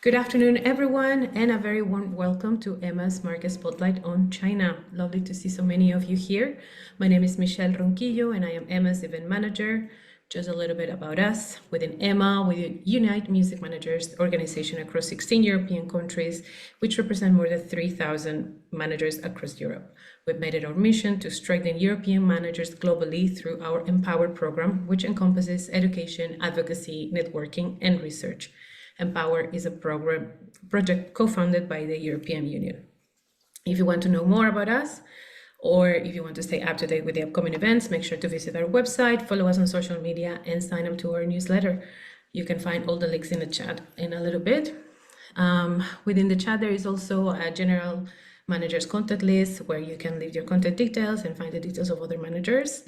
Good afternoon, everyone, and a very warm welcome to Emma's Market Spotlight on China. Lovely to see so many of you here. My name is Michelle Ronquillo, and I am Emma's event manager. Just a little bit about us. Within Emma, we unite music managers organization across 16 European countries, which represent more than 3,000 managers across Europe. We've made it our mission to strengthen European managers globally through our Empower program, which encompasses education, advocacy, networking, and research. Empower is a project co-founded by the European Union. If you want to know more about us, or if you want to stay up to date with the upcoming events, make sure to visit our website, follow us on social media, and sign up to our newsletter. You can find all the links in the chat in a little bit. Within the chat, there is also a general managers contact list where you can leave your contact details and find the details of other managers.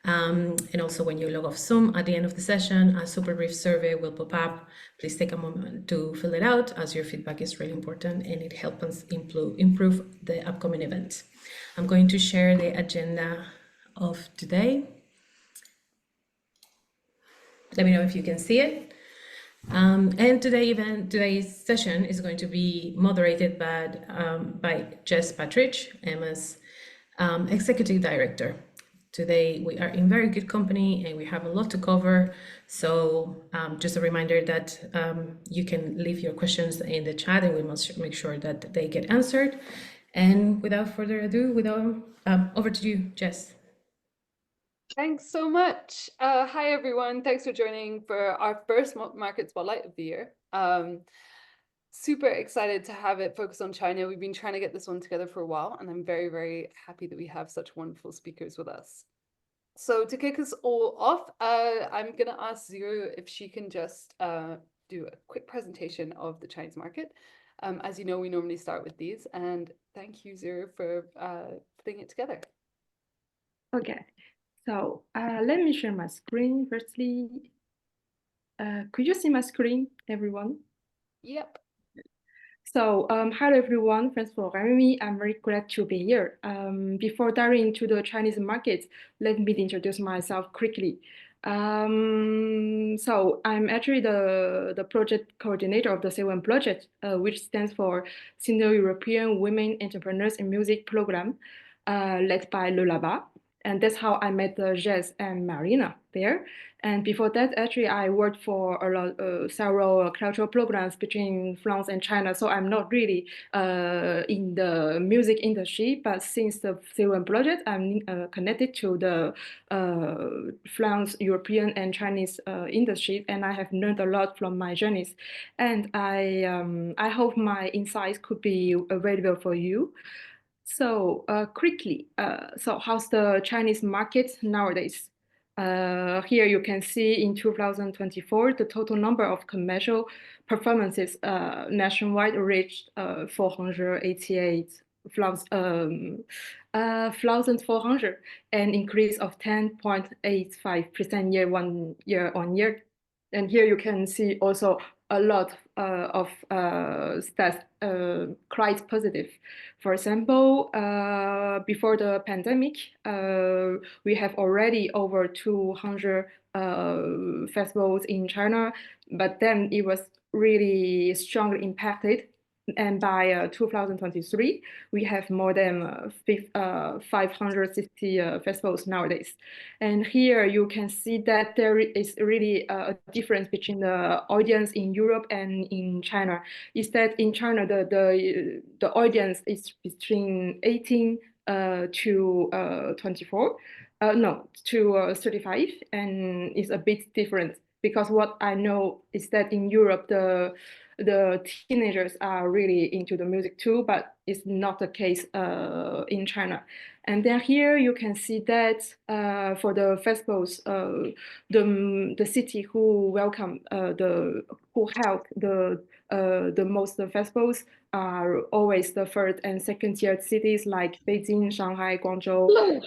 And also when you log off Zoom at the end of the session, a super brief survey will pop up. Please take a moment to fill it out, as your feedback is really important and it helps us improve the upcoming event. I'm going to share the agenda of today. Let me know if you can see it. And today's session is going to be moderated by Jess Patridge, Emma's Executive Director. Today, we are in very good company and we have a lot to cover. So just a reminder that you can leave your questions in the chat and we must make sure that they get answered. And without further ado, over to you, Jess. Thanks so much. Hi, everyone. Thanks for joining for our first Market Spotlight of the year. Super excited to have it focused on China. We've been trying to get this one together for a while, and I'm very, very happy that we have such wonderful speakers with us. So to kick us all off, I'm going to ask Zero if she can just do a quick presentation of the Chinese market. As you know, we normally start with these, and thank you, Zero, for putting it together. Okay, so let me share my screen firstly. Could you see my screen, everyone? Yep. So, hello everyone, thanks for having me. I'm very glad to be here. Before diving into the Chinese market, let me introduce myself quickly. So I'm actually the project coordinator of the C1 project, which stands for Senior European Women Entrepreneurs in Music program, led by Le Laba. And that's how I met Jess and Marina there. And before that, actually, I worked for several cultural programs between France and China. So I'm not really in the music industry, but since the C1 project, I'm connected to the France, European, and Chinese industry, and I have learned a lot from my journeys. And I hope my insights could be available for you. So quickly, so how's the Chinese market nowadays? Here you can see in 2024, the total number of commercial performances nationwide reached 488,400, an increase of 10.85% year on year. And here you can see also a lot of stats quite positive. For example, before the pandemic, we have already over 200 festivals in China, but then it was really strongly impacted. And by 2023, we have more than 560 festivals nowadays. And here you can see that there is really a difference between the audience in Europe and in China. Is that in China, the audience is between 18 to 24, to 35, and it's a bit different. Because what I know is that in Europe, the teenagers are really into the music too, but it's not the case in China. And then here you can see that for the festivals, the city who held the most festivals are always the third and second tier cities like Beijing, Shanghai, Guangzhou,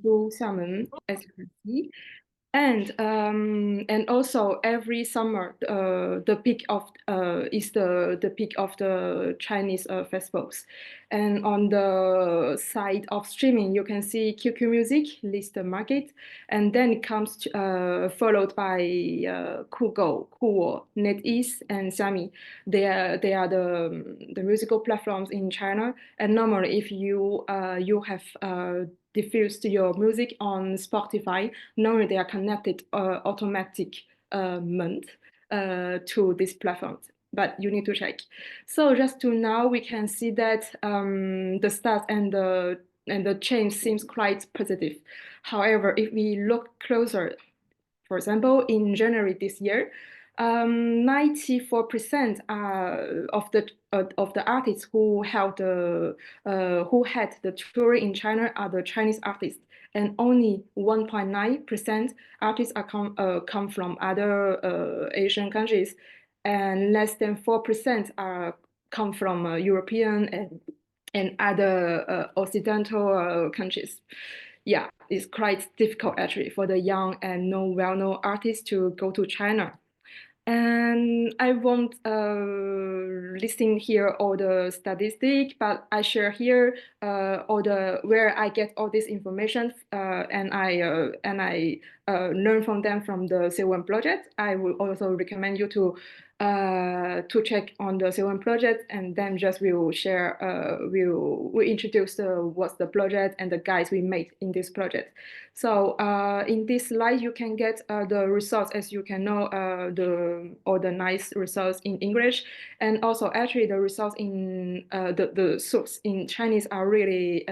Xiamen, as you can see. And also every summer, the peak of is the peak of the Chinese festivals. And on the side of streaming, you can see QQ Music list the market, and then it comes followed by Kugou, Kuwo, NetEase, and Xiaomi. They are the musical platforms in China. And normally, if you have diffused your music on Spotify, normally they are connected automatic month to these platforms, but you need to check. So just to now, we can see that the stats and the change seems quite positive. However, if we look closer, for example, in January this year, 94% of the artists who had the tour in China are the Chinese artists, and only 1.9% artists come from other Asian countries, and less than 4% come from European and other Occidental countries. Yeah, it's quite difficult actually for the young and well-known artists to go to China. And I won't listing here all the statistics, but I share here all the where I get all this information, and I learn from them from the C1 project. I will also recommend you to check on the C1 project, and then just will share we'll introduce what's the project and the guides we made in this project. So in this slide, you can get the results, as you can know, all the nice results in English, and also actually the results in the source in Chinese are really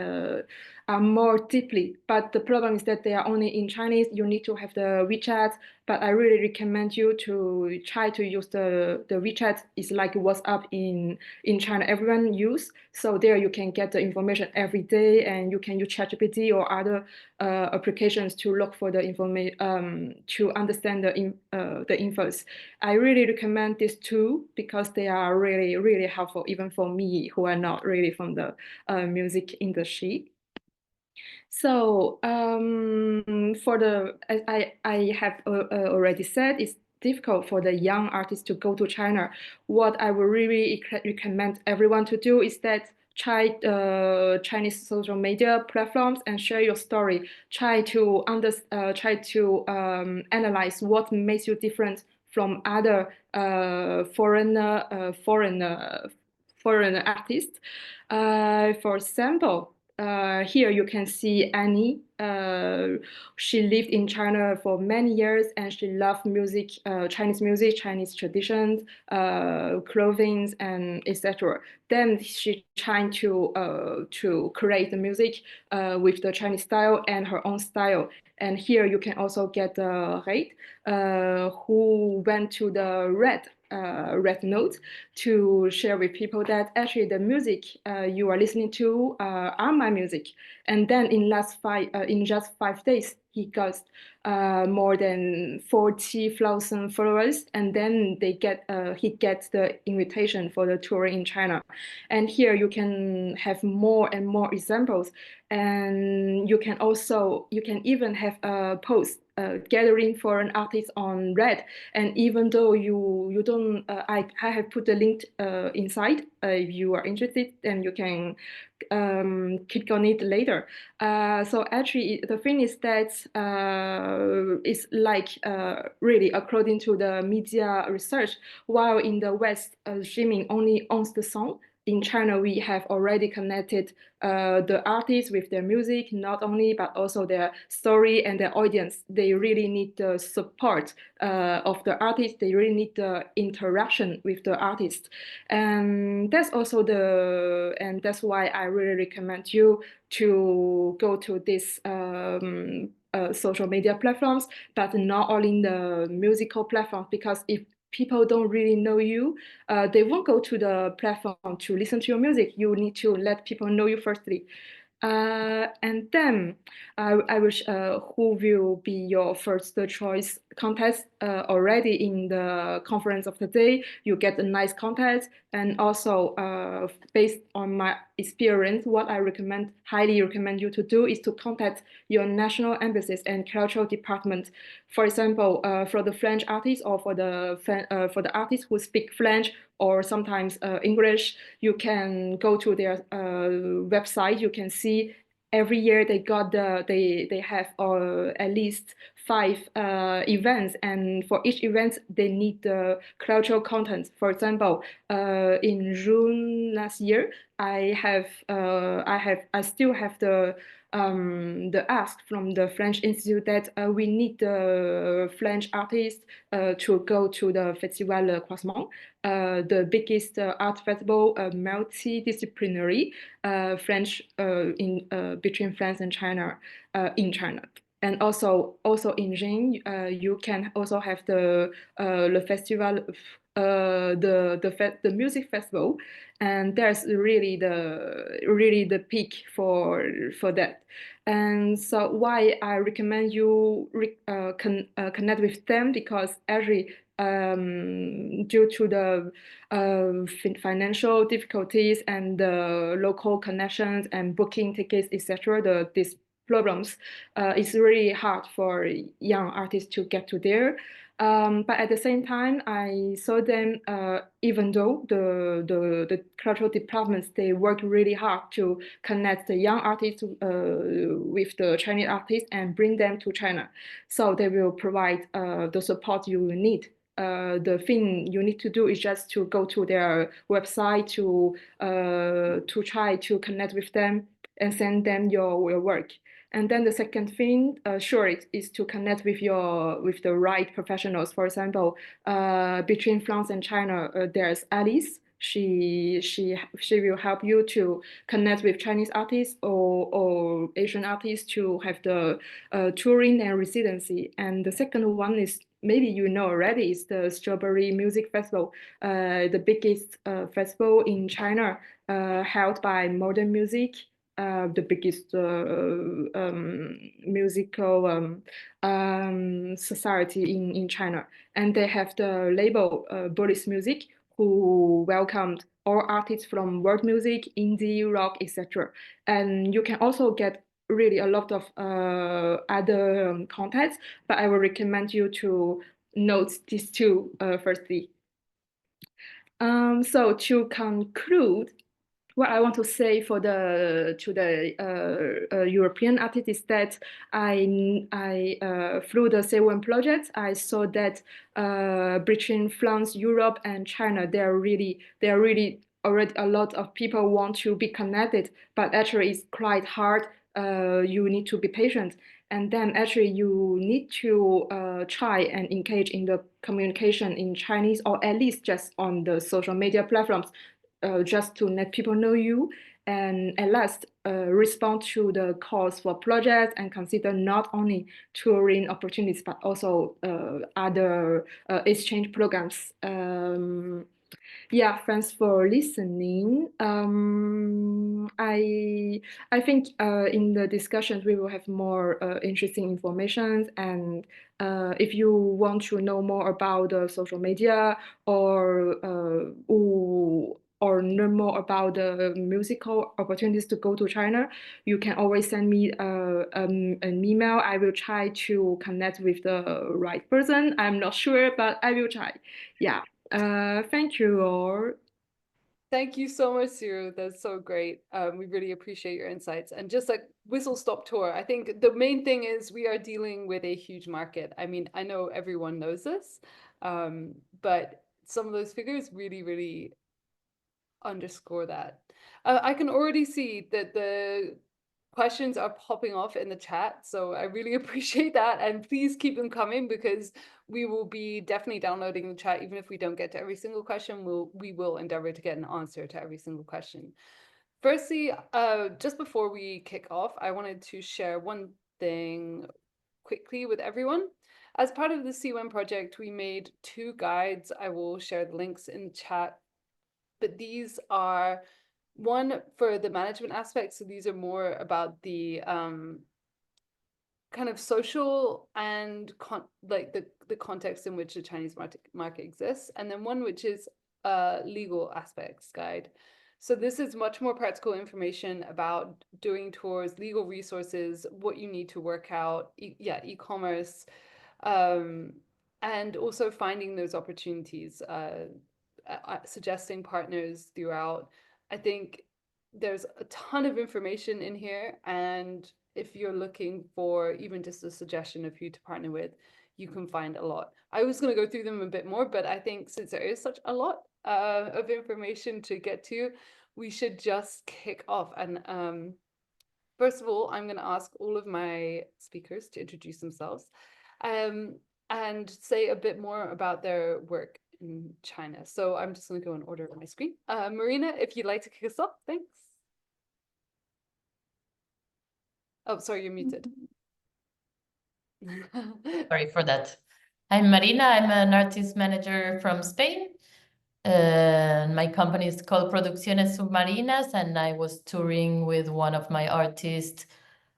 are more deeply. But the problem is that they are only in Chinese. You need to have the WeChat. But I really recommend you to try to use the WeChat. It's like WhatsApp in China. Everyone use. So there you can get the information every day, and you can use ChatGPT or other applications to look for the information to understand the infos. I really recommend these two because they are really helpful, even for me who are not really from the music industry. So as I have already said, it's difficult for the young artists to go to China. What I would really recommend everyone to do is that try Chinese social media platforms and share your story. Try to analyze what makes you different from other foreign artists. For example, here you can see Annie. She lived in China for many years, and she loved music, Chinese traditions, clothing, and etc. Then she tried to create the music with the Chinese style and her own style. And here you can also get Rate, who went to the red note to share with people that actually the music you are listening to are my music. And then in just 5 days, he got more than 40,000 followers, and then he gets the invitation for the tour in China. And here you can have more and more examples, and you can even have a post gathering foreign artists on Red. And even though you don't, I have put the link inside. If you are interested, then you can click on it later. So actually, the thing is that it's like really according to the media research, while in the West, streaming only owns the song. In China, we have already connected the artists with their music, not only, but also their story and their audience. They really need the support of the artist. They really need the interaction with the artist. And that's why I really recommend you to go to these social media platforms, but not only in the musical platforms, because if people don't really know you, they won't go to the platform to listen to your music. You need to let people know you firstly. And then I wish who will be your first choice contest already in the conference of the day. You get a nice contest, and also based on my experience, what I highly recommend you to do is to contact your national embassies and cultural department. For example, for the French artists or for the artists who speak French or sometimes English, you can go to their website. You can see every year they have at least 5 events, and for each event they need the cultural content. For example, in June last year, I still have the ask from the French Institute that we need the French artists to go to the Festival Croisement, the biggest art festival, multidisciplinary French in between France and China in China. And also in Jing, you can also have the festival, the music festival, and there's really the peak for that. And so why I recommend you connect with them, because actually due to the financial difficulties and the local connections and booking tickets, etc., these problems, it's really hard for young artists to get to there. But at the same time, I saw them, even though the cultural departments, they work really hard to connect the young artists with the Chinese artists and bring them to China. So they will provide the support you will need. The thing you need to do is just to go to their website to try to connect with them and send them your work. And then the second thing, sure, is to connect with the right professionals. For example, between France and China, there's Alice. She will help you to connect with Chinese artists or Asian artists to have the touring and residency. And the second one is, maybe you know already, is the Strawberry Music Festival, the biggest festival in China, held by modern music, the biggest musical society in China. And they have the label Bullis Music, who welcomed all artists from world music, indie, rock, etc. And you can also get really a lot of other contacts, but I will recommend you to note these two firstly. So to conclude, what I want to say to the European artists is that through the C1 project, I saw that between France, Europe, and China, there are really already a lot of people want to be connected, but actually it's quite hard. You need to be patient, and then actually you need to try and engage in the communication in Chinese, or at least just on the social media platforms, just to let people know you, and at last respond to the calls for projects and consider not only touring opportunities but also other exchange programs. Yeah, thanks for listening. I think in the discussions we will have more interesting information, and if you want to know more about the social media or learn more about the musical opportunities to go to China, you can always send me an email. I will try to connect with the right person. I'm not sure, but I will try. Yeah. Thank you all. Thank you so much, Siru. That's so great. We really appreciate your insights. And just like whistle stop tour, I think the main thing is we are dealing with a huge market. I mean, I know everyone knows this, but some of those figures really, really underscore that. I can already see that the questions are popping off in the chat, so I really appreciate that, and please keep them coming, because we will be definitely downloading the chat. Even if we don't get to every single question, we will endeavor to get an answer to every single question. Firstly, just before we kick off, I wanted to share one thing quickly with everyone. As part of the C1 project, we made 2 guides. I will share the links in the chat, but these are One for the management aspect, so these are more about the kind of social and like the context in which the Chinese market exists, and then one which is legal aspects guide. So this is much more practical information about doing tours, legal resources, what you need to work out, e-commerce, and also finding those opportunities, suggesting partners throughout. I think there's a ton of information in here, and if you're looking for even just a suggestion of who to partner with, you can find a lot. I was going to go through them a bit more, but I think since there is such a lot of information to get to, we should just kick off. And first of all, I'm going to ask all of my speakers to introduce themselves and say a bit more about their work in China. So I'm just going to go in order on my screen. Marina, if you'd like to kick us off, thanks. Oh, sorry, you're muted. Sorry for that. I'm Marina. I'm an artist manager from Spain. My company is called Producciones Submarinas, and I was touring with one of my artists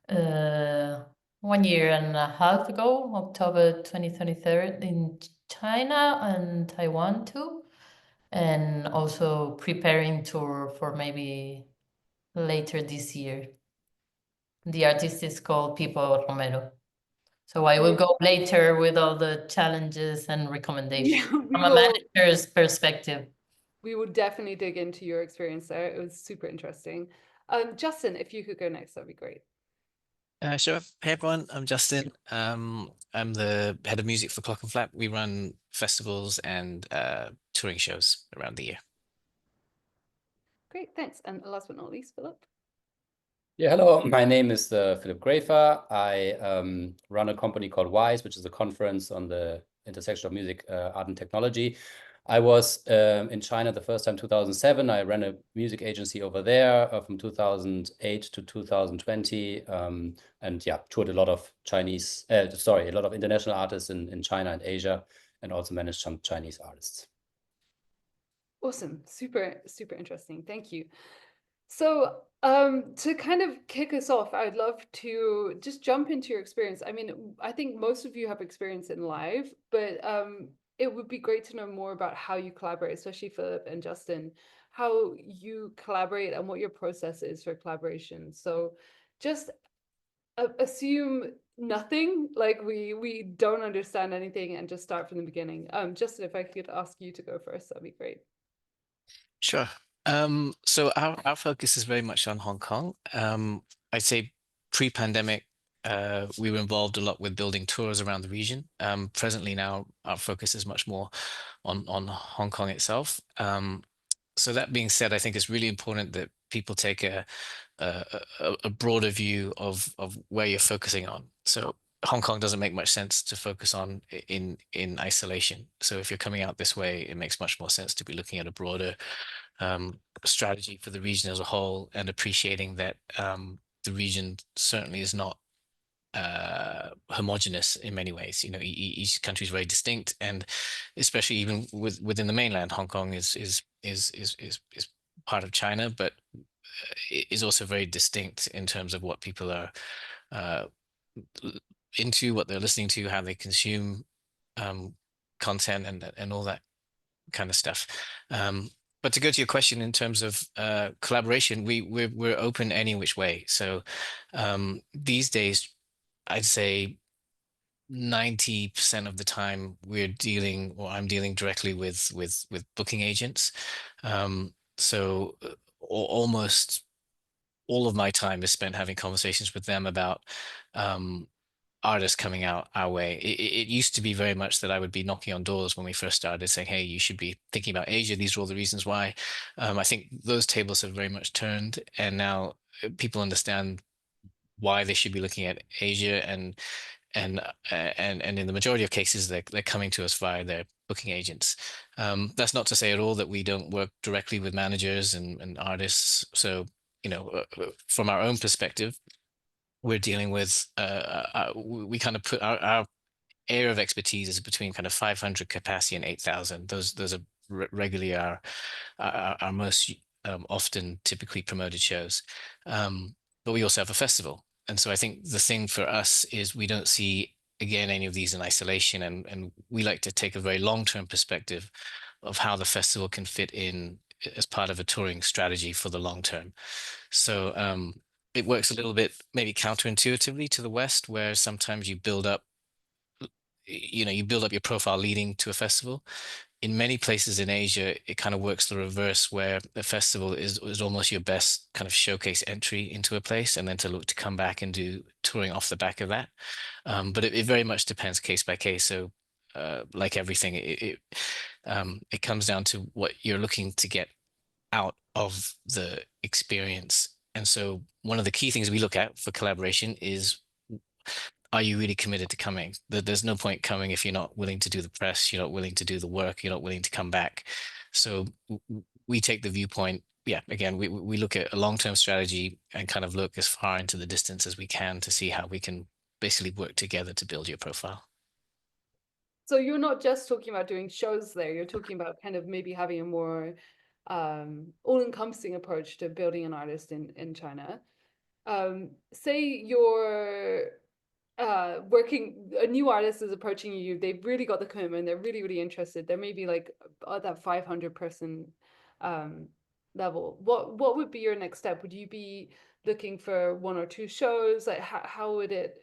1.5 years ago, October 2023, in China and Taiwan too, and also preparing tour for maybe later this year. The artist is called Pipo Romero. So I will go later with all the challenges and recommendations from a manager's perspective. We will definitely dig into your experience there. It was super interesting. Justin, if you could go next, that'd be great. Sure. Hey everyone, I'm Justin. I'm the head of music for Clock and Flap. We run festivals and touring shows around the year. Great, thanks. And last but not least, Philip. Yeah, hello. My name is Philip Grafer. I run a company called WISE, which is a conference on the intersection of music, art, and technology. I was in China the first time, 2007. I ran a music agency over there from 2008 to 2020, and yeah, toured a lot of a lot of international artists in China and Asia, and also managed some Chinese artists. Awesome, super, super interesting. Thank you. So to kind of kick us off, I'd love to just jump into your experience. I mean, I think most of you have experience in live, but it would be great to know more about how you collaborate, especially Philip and Justin, how you collaborate and what your process is for collaboration. So just assume nothing, like we don't understand anything, and just start from the beginning. Justin, if I could ask you to go first, that'd be great. Sure. So our focus is very much on Hong Kong. I'd say pre-pandemic, we were involved a lot with building tours around the region. Presently now, our focus is much more on Hong Kong itself. So that being said, I think it's really important that people take a broader view of where you're focusing on. So Hong Kong doesn't make much sense to focus on in isolation. So if you're coming out this way, it makes much more sense to be looking at a broader strategy for the region as a whole, and appreciating that the region certainly is not homogenous in many ways. You know, each country is very distinct, and especially even within the mainland, Hong Kong is part of China, but is also very distinct in terms of what people are into, what they're listening to, how they consume content, and all that kind of stuff. But to go to your question in terms of collaboration, we're open any which way. So these days, I'd say 90% of the time I'm dealing directly with booking agents. So almost all of my time is spent having conversations with them about artists coming out our way. It used to be very much that I would be knocking on doors when we first started, saying, hey, you should be thinking about Asia. These are all the reasons why. I think those tables have very much turned, and now people understand why they should be looking at Asia, and in the majority of cases, they're coming to us via their booking agents. That's not to say at all that we don't work directly with managers and artists. So, you know, from our own perspective, we're dealing with, we kind of put our area of expertise is between kind of 500 capacity and 8,000. Those are regularly our most often typically promoted shows. But we also have a festival. And so I think the thing for us is we don't see, again, any of these in isolation. And we like to take a very long-term perspective of how the festival can fit in as part of a touring strategy for the long term. So it works a little bit maybe counterintuitively to the West, where sometimes you build up, you build up your profile leading to a festival. In many places in Asia, it kind of works the reverse, where the festival is almost your best kind of showcase entry into a place, and then to look to come back and do touring off the back of that. But it very much depends case by case. So like everything, it comes down to what you're looking to get out of the experience. And so one of the key things we look at for collaboration is, are you really committed to coming? There's no point coming if you're not willing to do the press, you're not willing to do the work, you're not willing to come back. So we take the viewpoint, yeah, again, we look at a long-term strategy and kind of look as far into the distance as we can to see how we can basically work together to build your profile. So you're not just talking about doing shows there, you're talking about kind of maybe having a more all-encompassing approach to building an artist in China. Say you're working, a new artist is approaching you, they've really got the commitment, they're really interested, they're maybe like at that 500 person level. What would be your next step? Would you be looking for 1 or 2 shows? Like how would it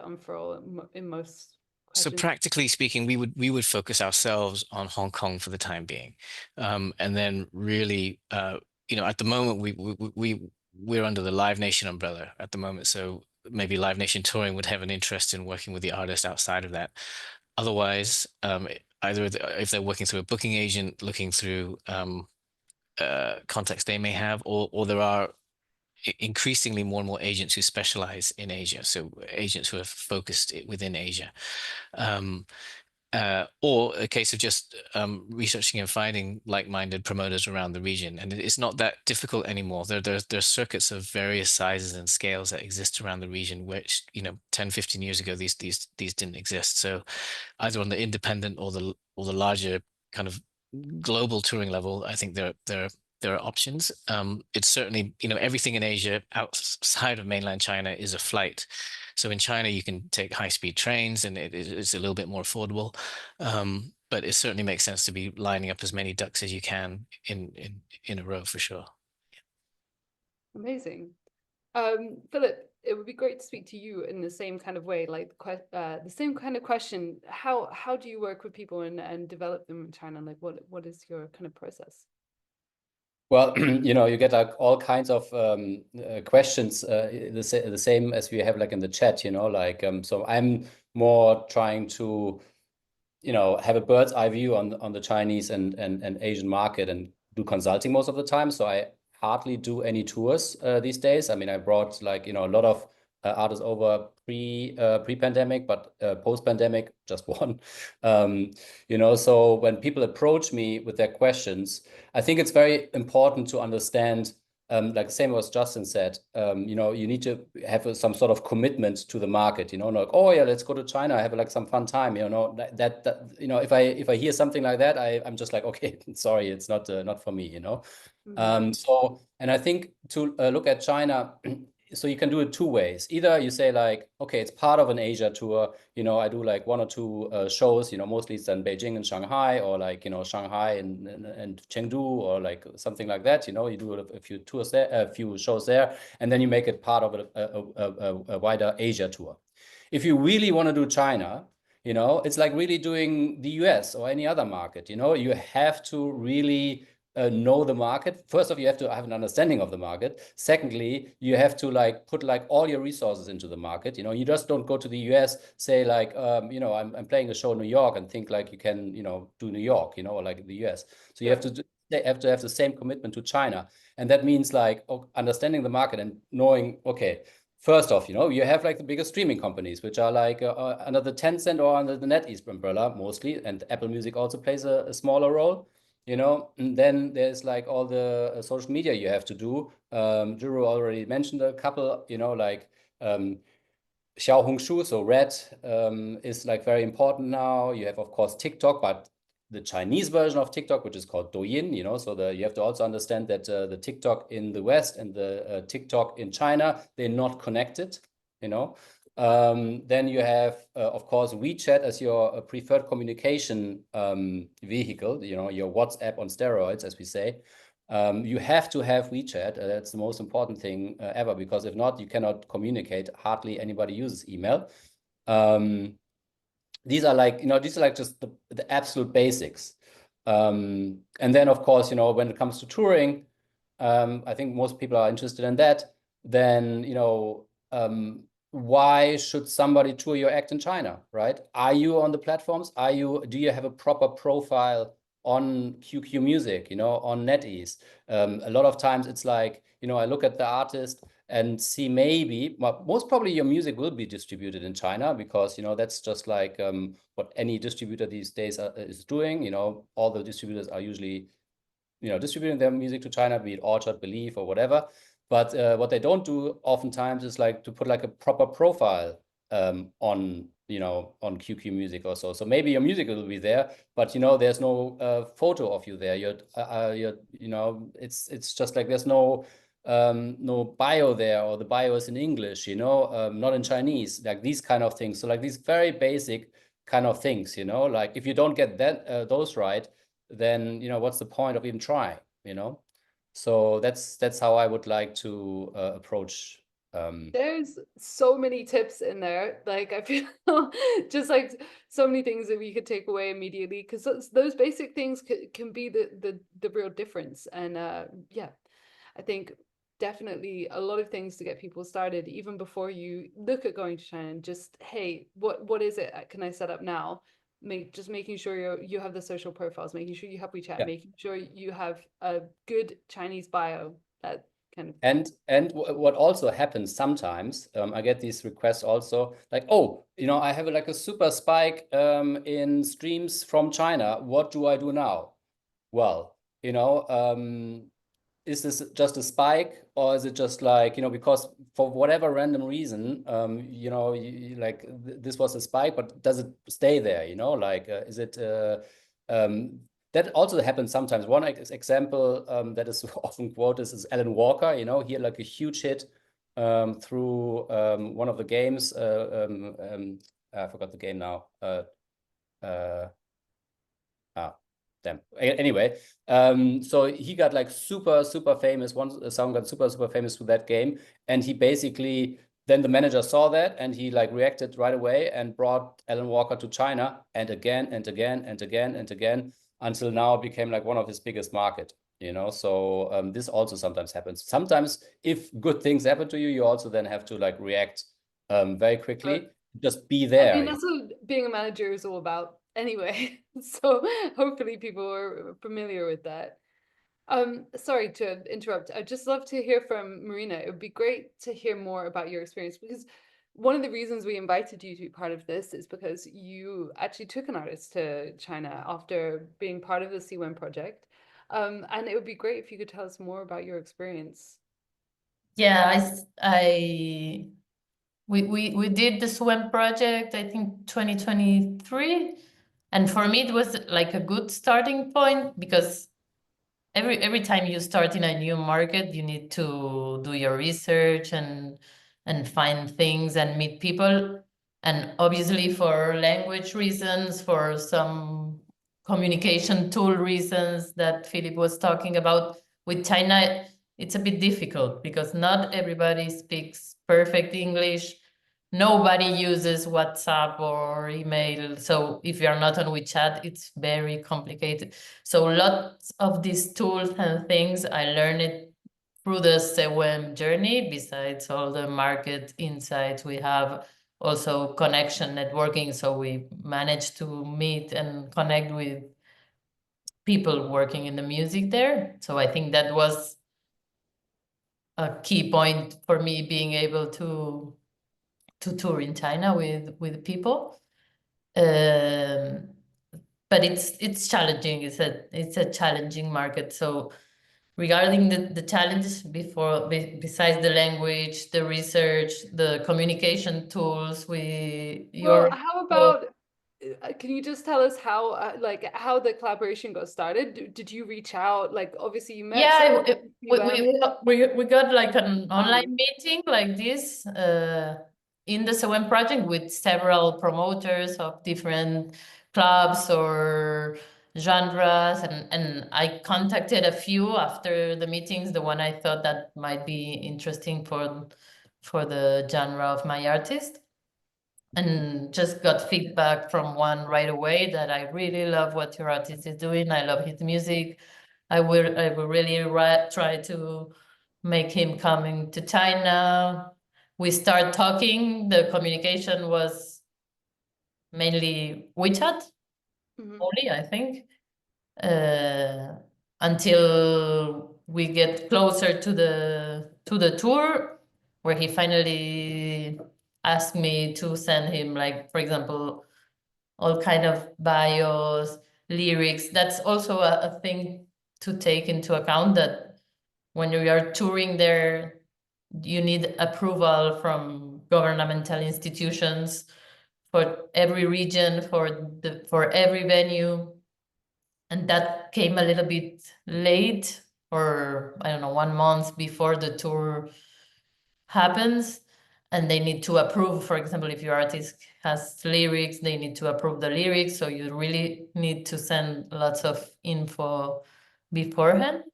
unfurl in most So questions? practically speaking, we would focus ourselves on Hong Kong for the time being, and then really, at the moment we're under the Live Nation umbrella at the moment. So maybe Live Nation Touring would have an interest in working with the artist outside of that. Otherwise, either if they're working through a booking agent, looking through contacts they may have, or there are increasingly more and more agents who specialize in Asia. So agents who have focused within Asia. Or a case of just researching and finding like-minded promoters around the region. And it's not that difficult anymore. There's circuits of various sizes and scales that exist around the region, which 10, 15 years ago these didn't exist. So either on the independent or the larger kind of global touring level, I think there are options. It's certainly, everything in Asia outside of mainland China is a flight. So in China, you can take high-speed trains, and it's a little bit more affordable. But it certainly makes sense to be lining up as many ducks as you can in a row for sure. Amazing. Philip, it would be great to speak to you in the same kind of way, like the same kind of question. How do you work with people and develop them in China? Like what is your kind of process? Well, you get like all kinds of questions, the same as we have like in the chat, so I'm more trying to, have a bird's eye view on the Chinese and Asian market and do consulting most of the time. So I hardly do any tours these days. I mean, I brought like, a lot of artists over pre-pandemic, but post-pandemic, just one. So when people approach me with their questions, I think it's very important to understand, like the same as Justin said, you need to have some sort of commitment to the market, like, oh yeah, let's go to China, have like some fun time, that if I hear something like that, I'm just like, okay, sorry, it's not for me, So, and I think to look at China, so you can do it 2 ways. Either you say like, okay, it's part of an Asia tour. I do like 1 or 2 shows. Mostly it's in Beijing and Shanghai, or like Shanghai and Chengdu, or like something like that. You do a few tours there, a few shows there, and then you make it part of a wider Asia tour. If you really want to do China, it's like really doing the US or any other market. You have to really know the market. First off, you have to have an understanding of the market. Secondly, you have to like put like all your resources into the market. You just don't go to the US, say like, I'm playing a show in New York, and think like you can, do New York, or like the US. So you have to have the same commitment to China. And that means like understanding the market and knowing, okay, first off, you have like the biggest streaming companies, which are like under the Tencent or under the NetEase umbrella mostly, and Apple Music also plays a smaller role. And then there's like all the social media you have to do. Juru already mentioned a couple, like Xiaohongshu, so Red, is like very important now. You have, of course, TikTok, but the Chinese version of TikTok, which is called Douyin, you know, so you have to also understand that the TikTok in the West and the TikTok in China, they're not connected, you know. Then you have, of course, WeChat as your preferred communication vehicle, you know, your WhatsApp on steroids, as we say. You have to have WeChat. That's the most important thing ever, because if not, you cannot communicate. Hardly anybody uses email. These are like, you know, these are like just the absolute basics. And then, of course, you know, when it comes to touring, I think most people are interested in that. Then, you know, why should somebody tour your act in China, right? Are you on the platforms? Do you have a proper profile on QQ Music, you know, on NetEase? A lot of times it's like, you know, I look at the artist and see maybe, well, most probably your music will be distributed in China, because, you know, that's just like what any distributor these days is doing. You know, all the distributors are usually, you know, distributing their music to China, be it Orchard, Believe, or whatever. But what they don't do oftentimes is like to put like a proper profile on, you know, on QQ Music or so. So maybe your music will be there, but, you know, there's no photo of you there. You're, you know, it's just like there's no bio there, or the bio is in English, you know, not in Chinese, like these kind of things. So like these very basic kind of things, you know, like if you don't get that those right, then, you know, what's the point of even trying, you know? So that's how I would like to approach. There's so many tips in there. Like, I feel just like so many things that we could take away immediately, because those basic things can be the real difference. And yeah, I think definitely a lot of things to get people started, even before you look at going to China. And just, hey, what is it can I set up now? Just making sure you have the social profiles, making sure you have WeChat, Yeah. making sure you have a good Chinese bio, that kind of thing. And what also happens sometimes, I get these requests also, like, oh, you know, I have like a super spike in streams from China. What do I do now? Well, you know, is this just a spike, or is it just like, you know, because for whatever random reason, you know, like this was a spike, but does it stay there? You know, like, is it, that also happens sometimes. One example that is often quoted is Alan Walker. You know, he had like a huge hit through one of the games. I forgot the game now. Damn. Anyway, so he got like super famous. One song got super famous through that game, and he basically, then the manager saw that, and he like reacted right away and brought Alan Walker to China, and again and again and again and again, until now it became like one of his biggest market, you know. So this also sometimes happens. Sometimes if good things happen to you, you also then have to like react very quickly. Just be there. I mean, that's what being a manager is all about anyway. So hopefully people are familiar with that. Sorry to interrupt. I'd just love to hear from Marina. It would be great to hear more about your experience, because one of the reasons we invited you to be part of this is because you actually took an artist to China after being part of the CWEM project. And it would be great if you could tell us more about your experience. Yeah, we did the SWEM project, I think 2023. And for me, it was like a good starting point, because every time you start in a new market, you need to do your research and find things and meet people. And obviously for language reasons, for some communication tool reasons that Philip was talking about, with China, it's a bit difficult because not everybody speaks perfect English. Nobody uses WhatsApp or email. So if you're not on WeChat, it's very complicated. So lots of these tools and things I learned it through the CWEM journey, besides all the market insights we have, also connection networking. So we managed to meet and connect with people working in the music there. So I think that was a key point for me, being able to tour in China with people. But it's challenging. It's a challenging market. So regarding the challenges besides the language, the research, the communication tools, Well, how about can you just tell us how how the collaboration got started? Did you reach out? Like, obviously you met Yeah, someone, we got like an online meeting like this in the SEWEN project with several promoters of different clubs or genres, and I contacted a few after the meetings, the one I thought that might be interesting for the genre of my artist, and just got feedback from one right away that I really love what your artist is doing. I love his music. I will really try to make him coming to China. We start talking. The communication was mainly WeChat only, I think, until we get closer to the tour, where he finally asked me to send him, like, for example, all kind of bios, lyrics. That's also a thing to take into account, that when you are touring there, you need approval from governmental institutions for every region, for every venue. And that came a little bit late, or I don't know, 1 month before the tour happens. And they need to approve, for example, if your artist has lyrics, they need to approve the lyrics. So you really need to send lots of info beforehand.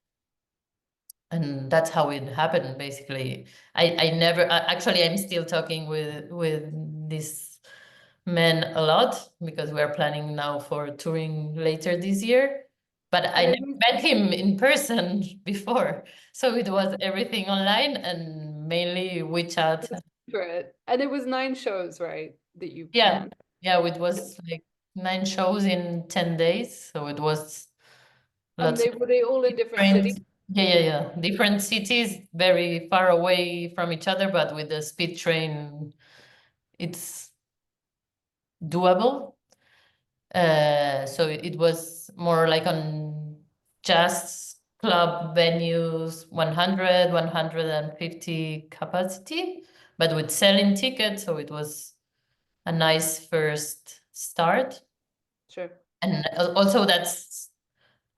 And that's how it happened, basically. I never, actually, I'm still talking with this man a lot, because we're planning now for touring later this year. But I never met him in person before. So it was everything online and mainly WeChat. And it was 9 shows, right? That you Yeah. planned. Yeah, it was like 9 shows in 10 days. So it was lots of Were they all in different cities? Yeah. Different cities, very far away from each other, but with the speed train, it's doable. So it was more like on jazz club venues, 100, 150 capacity, but with selling tickets. So it was a nice first start. Sure. And also that's,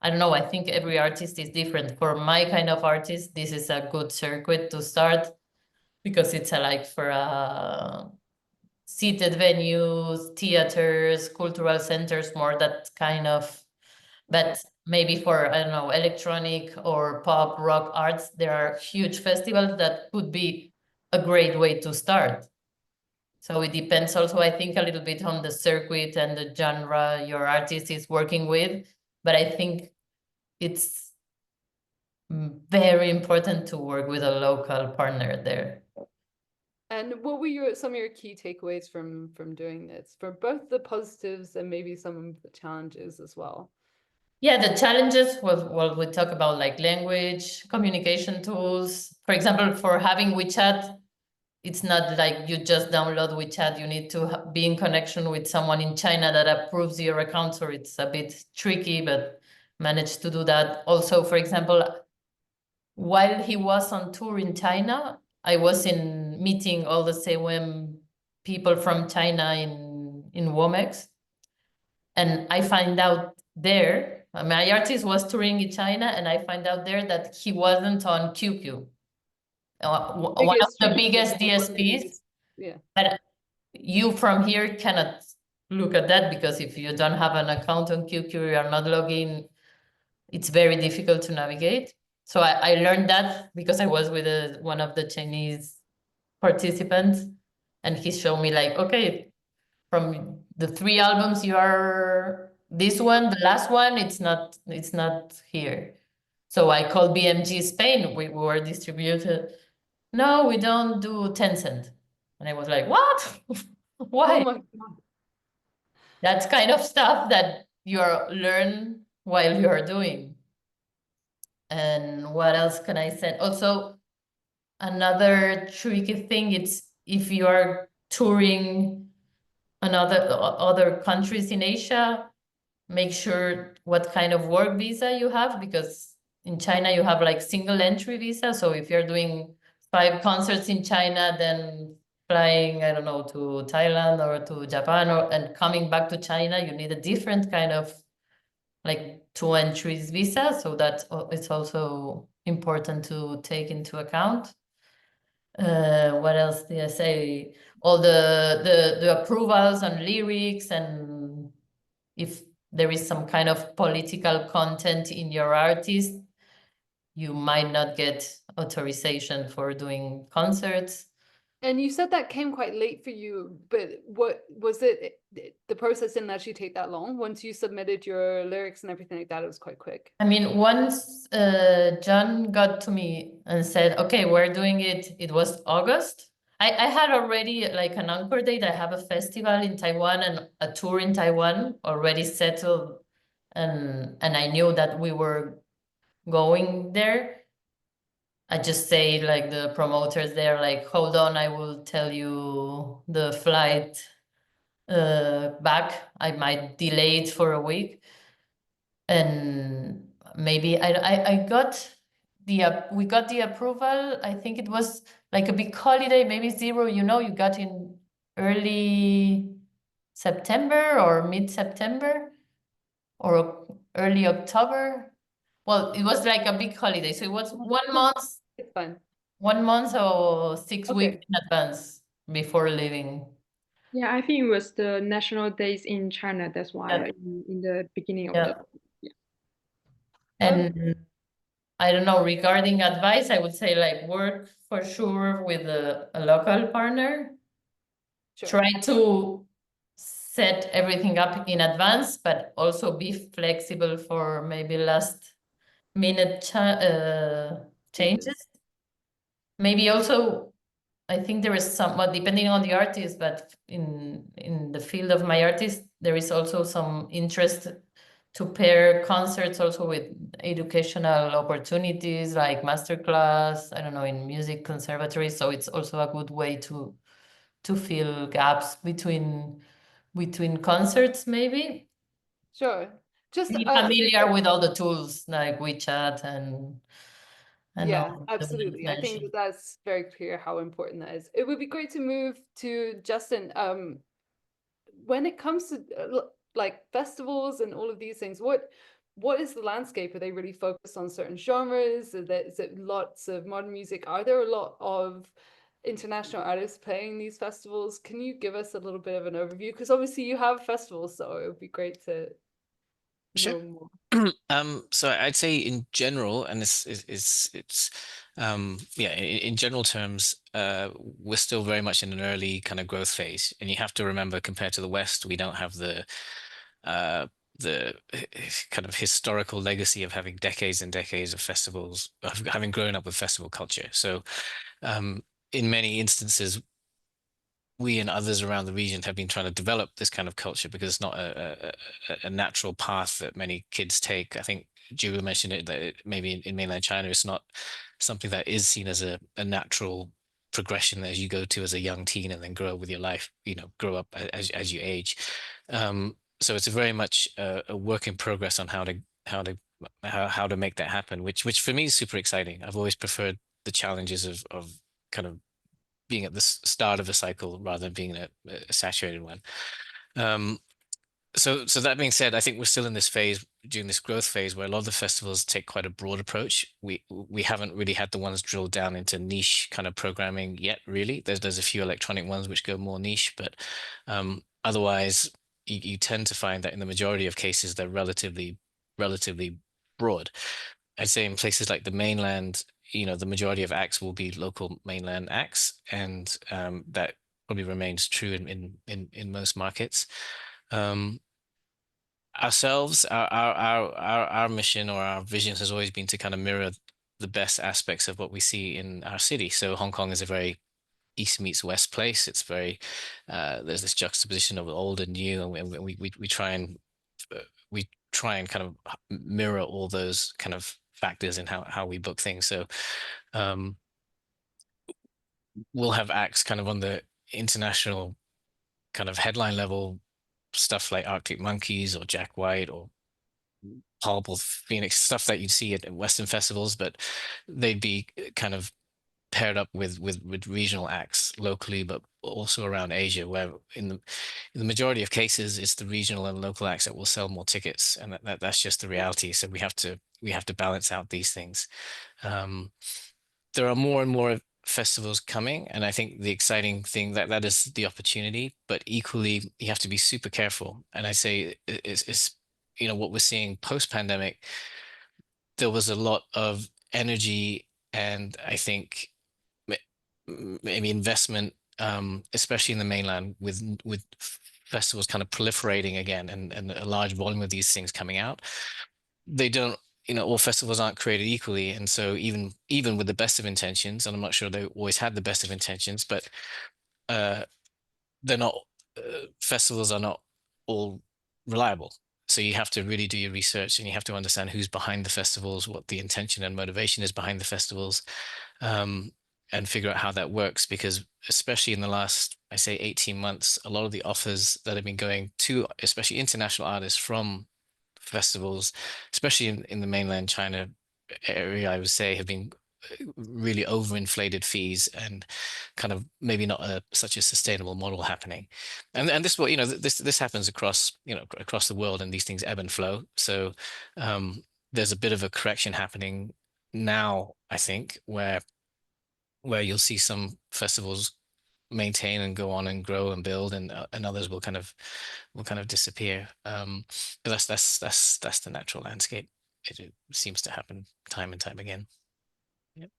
I don't know, I think every artist is different. For my kind of artist, this is a good circuit to start, because it's like for seated venues, theaters, cultural centers, more that kind of. But maybe for, I don't know, electronic or pop rock arts, there are huge festivals that could be a great way to start. So it depends also, I think, a little bit on the circuit and the genre your artist is working with. But I think it's very important to work with a local partner there. And what were some of your key takeaways from doing this, for both the positives and maybe some of the challenges as well? Yeah, the challenges was, well, we talk about like language, communication tools. For example, for having WeChat, it's not like you just download WeChat. You need to be in connection with someone in China that approves your account. So it's a bit tricky, but managed to do that. Also, for example, while he was on tour in China, I was in meeting all the SEWEM people from China in Womex. And I find out there, my artist was touring in China, and I find out there that he wasn't on QQ, one of the biggest DSPs. Yeah. But you from here cannot look at that, because if you don't have an account on QQ, you are not logging, it's very difficult to navigate. So I learned that because I was with one of the Chinese participants, and he showed me like, okay, from the 3 albums, you are this one, the last one, it's not here. So I called BMG Spain. We were distributed. No, we don't do Tencent. And I was like, what? Why? Oh my God. That's kind of stuff that you learn while you are doing. And what else can I say? Also, another tricky thing, it's if you are touring other countries in Asia, make sure what kind of work visa you have, because in China you have like single entry visa. So if you're doing 5 concerts in China, then flying, I don't know, to Thailand or to Japan and coming back to China, you need a different kind of like two entries visa. So that it's also important to take into account. What else did I say? All the approvals and lyrics, and if there is some kind of political content in your artist, you might not get authorization for doing concerts. And you said that came quite late for you, but what was it? The process didn't actually take that long. Once you submitted your lyrics and everything like that, it was quite quick. I mean, once John got to me and said, okay, we're doing it, it was August. I had already like an anchor date. I have a festival in Taiwan and a tour in Taiwan already settled. And I knew that we were going there. I just say like the promoters there, like, hold on, I will tell you the flight back. I might delay it for a week. And maybe I got we got the approval. I think it was like a big holiday, maybe zero, you got in early September or mid-September or early October. Well, it was like a big holiday. So it was 1 month. It's fine. 1 month or 6 Okay. weeks in advance before leaving. Yeah, I think it was the national days in China. That's why Yeah. in the beginning of Yeah. the And I don't know, regarding advice, I would say like work for sure with a local partner. Sure. Try to set everything up in advance, but also be flexible for maybe last minute changes. Maybe also, I think there is somewhat, depending on the artist, but in the field of my artist, there is also some interest to pair concerts also with educational opportunities like masterclass, I don't know, in music conservatories. So it's also a good way to fill gaps between concerts, maybe. Sure. Just Be familiar with all the tools like WeChat and yeah, all the ones absolutely. I think mentioned. that's very clear how important that is. It would be great to move to Justin. When it comes to like festivals and all of these things, what is the landscape? Are they really focused on certain genres? Is it lots of modern music? Are there a lot of international artists playing these festivals? Can you give us a little bit of an overview? Because obviously you have festivals, so it would be great to Sure. know more. So I'd say in general, and it's yeah, in general terms, we're still very much in an early kind of growth phase, and you have to remember, compared to the West, we don't have the kind of historical legacy of having decades and decades of festivals, of having grown up with festival culture. So in many instances, we and others around the region have been trying to develop this kind of culture because it's not a natural path that many kids take. I think Julia mentioned it, that maybe in mainland China, it's not something that is seen as a natural progression as you go to as a young teen and then grow with your life, grow up as you age. So it's very much a work in progress on how to make that happen, which for me is super exciting. I've always preferred the challenges of kind of being at the start of a cycle rather than being in a saturated one. So that being said, I think we're still in this phase, during this growth phase, where a lot of the festivals take quite a broad approach. We haven't really had the ones drilled down into niche kind of programming yet, really. There's a few electronic ones which go more niche, but otherwise you tend to find that in the majority of cases they're relatively broad. I'd say in places like the mainland, the majority of acts will be local mainland acts, and that probably remains true in most markets. Ourselves, our mission or our vision has always been to kind of mirror the best aspects of what we see in our city. So Hong Kong is a very East meets West place. It's very there's this juxtaposition of old and new, and we try and kind of mirror all those kind of factors in how we book things. So we'll have acts kind of on the international kind of headline level, stuff like Arctic Monkeys or Jack White or Pulp or Phoenix, stuff that you'd see at Western festivals, but they'd be kind of paired up with regional acts locally, but also around Asia, where in the majority of cases, it's the regional and local acts that will sell more tickets, and that's just the reality. So we have to balance out these things. There are more and more festivals coming, and I think the exciting thing that is the opportunity, but equally you have to be super careful. And I say it's what we're seeing post-pandemic, there was a lot of energy and I think maybe investment, especially in the mainland, with festivals kind of proliferating again and a large volume of these things coming out. They don't, all festivals aren't created equally, and so even with the best of intentions, and I'm not sure they always had the best of intentions, but they're not. Festivals are not all reliable. So you have to really do your research, and you have to understand who's behind the festivals, what the intention and motivation is behind the festivals, and figure out how that works. Because especially in the last, I say 18 months, a lot of the offers that have been going to, especially international artists from festivals, especially in the mainland China area, I would say, have been really overinflated fees and kind of maybe not such a sustainable model happening. And this will, this happens across, across the world, and these things ebb and flow. So there's a bit of a correction happening now, I think, where you'll see some festivals maintain and go on and grow and build, and others will kind of disappear. But that's the natural landscape. It seems to happen time and time again. Yep.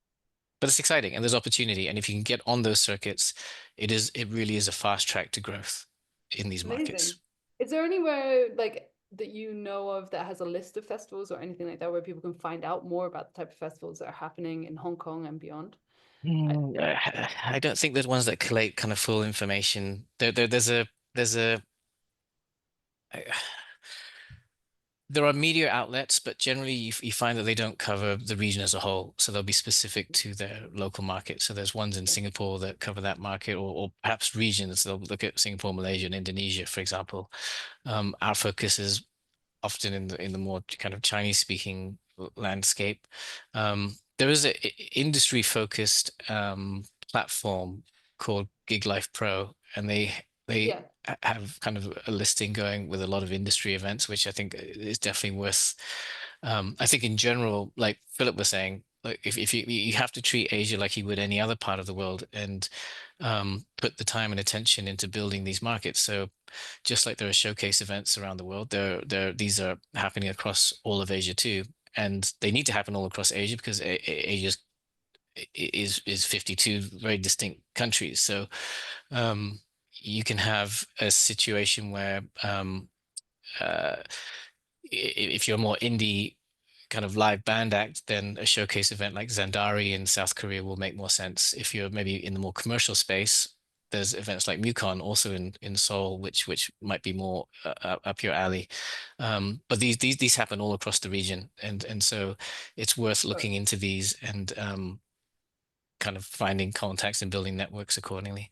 But it's exciting, and there's opportunity, and if you can get on those circuits, it really is a fast track to growth in these markets. Amazing. Is there anywhere like that you know of that has a list of festivals or anything like that where people can find out more about the type of festivals that are happening in Hong Kong and beyond? I don't think there's ones that collate kind of full information. There's a there are media outlets, but generally you find that they don't cover the region as a whole. So they'll be specific to their local market. So there's ones in Singapore that cover that market, or perhaps regions. They'll look at Singapore, Malaysia, and Indonesia, for example. Our focus is often in the more kind of Chinese speaking landscape. There is an industry focused platform called Gig Life Pro, and they have kind of a listing going with a lot of industry events, which I think is definitely worth. I think in general, like Philip was saying, like if you have to treat Asia like you would any other part of the world, and put the time and attention into building these markets. So just like there are showcase events around the world, these are happening across all of Asia too, and they need to happen all across Asia because Asia is 52 very distinct countries. So you can have a situation where if you're more indie kind of live band act, then a showcase event like Zandari in South Korea will make more sense. If you're maybe in the more commercial space, there's events like MUCON also in Seoul, which might be more up your alley. But these happen all across the region, and so it's worth looking into these and kind of finding contacts and building networks accordingly.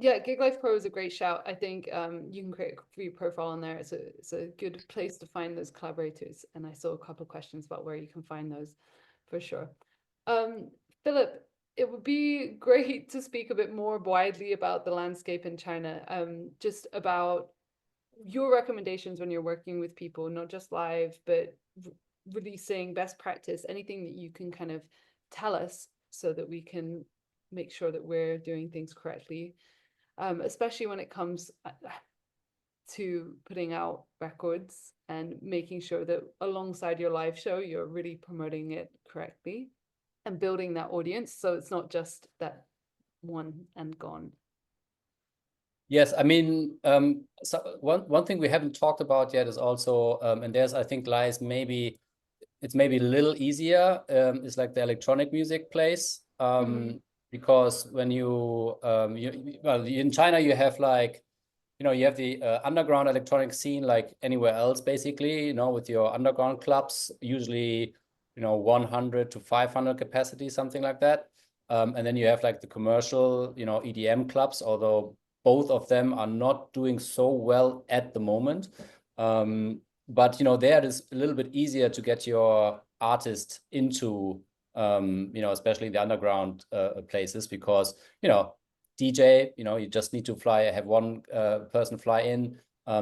Yeah, Gig Life Pro is a great shout. I think you can create a free profile on there. It's a good place to find those collaborators. And I saw a couple of questions about where you can find those for sure. Philip, it would be great to speak a bit more widely about the landscape in China, just about your recommendations when you're working with people, not just live, but releasing best practice, anything that you can kind of tell us so that we can make sure that we're doing things correctly. Especially when it comes to putting out records and making sure that alongside your live show, you're really promoting it correctly and building that audience. So it's not just that one and gone. Yes, I mean, so one thing we haven't talked about yet is also, and there's, I think, lies maybe, it's maybe a little easier, is like the electronic music place. Because when well, in China, you have like, you have the underground electronic scene like anywhere else, basically, with your underground clubs, usually, 100 to 500 capacity, something like that. And then you have like the commercial, EDM clubs, although both of them are not doing so well at the moment. But, there it is a little bit easier to get your artist into you know, especially in the underground places, because, you know, DJ, you know, you just need to have one person fly in.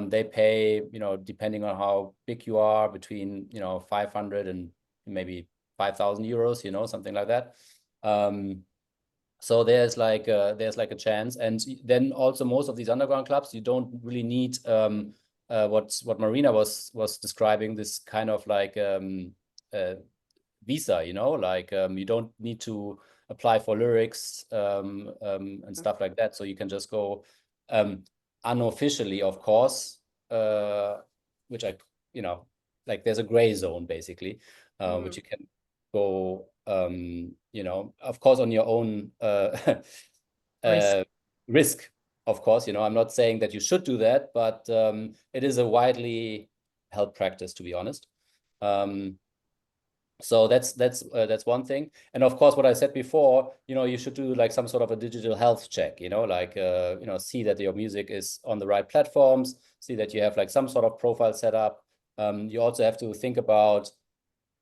They pay, you know, depending on how big you are, between, you know, 500 and maybe 5,000 euros, you know, something like that. So there's like a chance. And then also most of these underground clubs, you don't really need what Marina was describing, this kind of like visa, you know, like you don't need to apply for lyrics and stuff like that. So you can just go unofficially, of course, which you know, like there's a gray zone basically, which you can go, you know, of course, on your own risk, of course. You know, I'm not saying that you should do that, but it is a widely held practice, to be honest. So that's one thing. And of course, what I said before, you know, you should do like some sort of a digital health check, you know, like, you know, see that your music is on the right platforms, see that you have like some sort of profile set up. You also have to think about,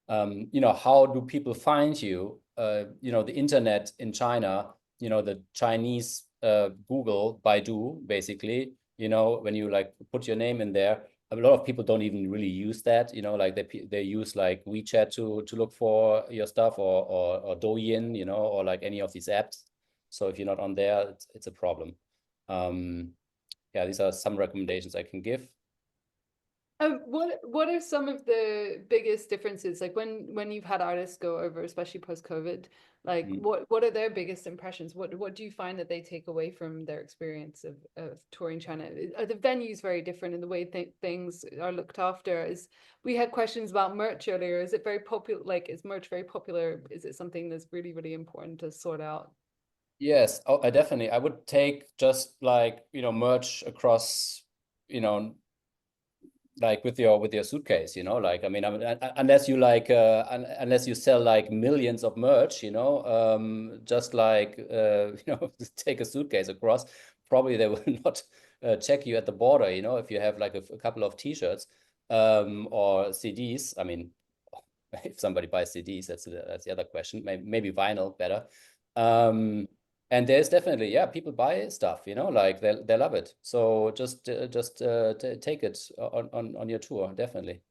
you know, how do people find you? You know, the internet in China, you know, the Chinese Google, Baidu, basically, you know, when you like put your name in there, a lot of people don't even really use that, you know, like they use like WeChat to look for your stuff, or Douyin, you know, or like any of these apps. So if you're not on there, it's a problem. Yeah, these are some recommendations I can give. What are some of the biggest differences, like when you've had artists go over, especially post-COVID, like what are their biggest impressions? What do you find that they take away from their experience of touring China? Are the venues very different in the way things are looked after? We had questions about merch earlier. Is it very popular? Like, is merch very popular? Is it something that's really, really important to sort out? Yes, I definitely. I would take just like, you know, merch across, you know, like with your suitcase, you know, like, I mean, unless you like unless you sell like millions of merch, you know, just like you know, take a suitcase across, probably they will not check you at the border, you know, if you have like a couple of t-shirts or CDs. I mean, if somebody buys CDs, that's the other question. Maybe vinyl better. And there's definitely, yeah, people buy stuff, you know, like they love it. So just take it on your tour, definitely.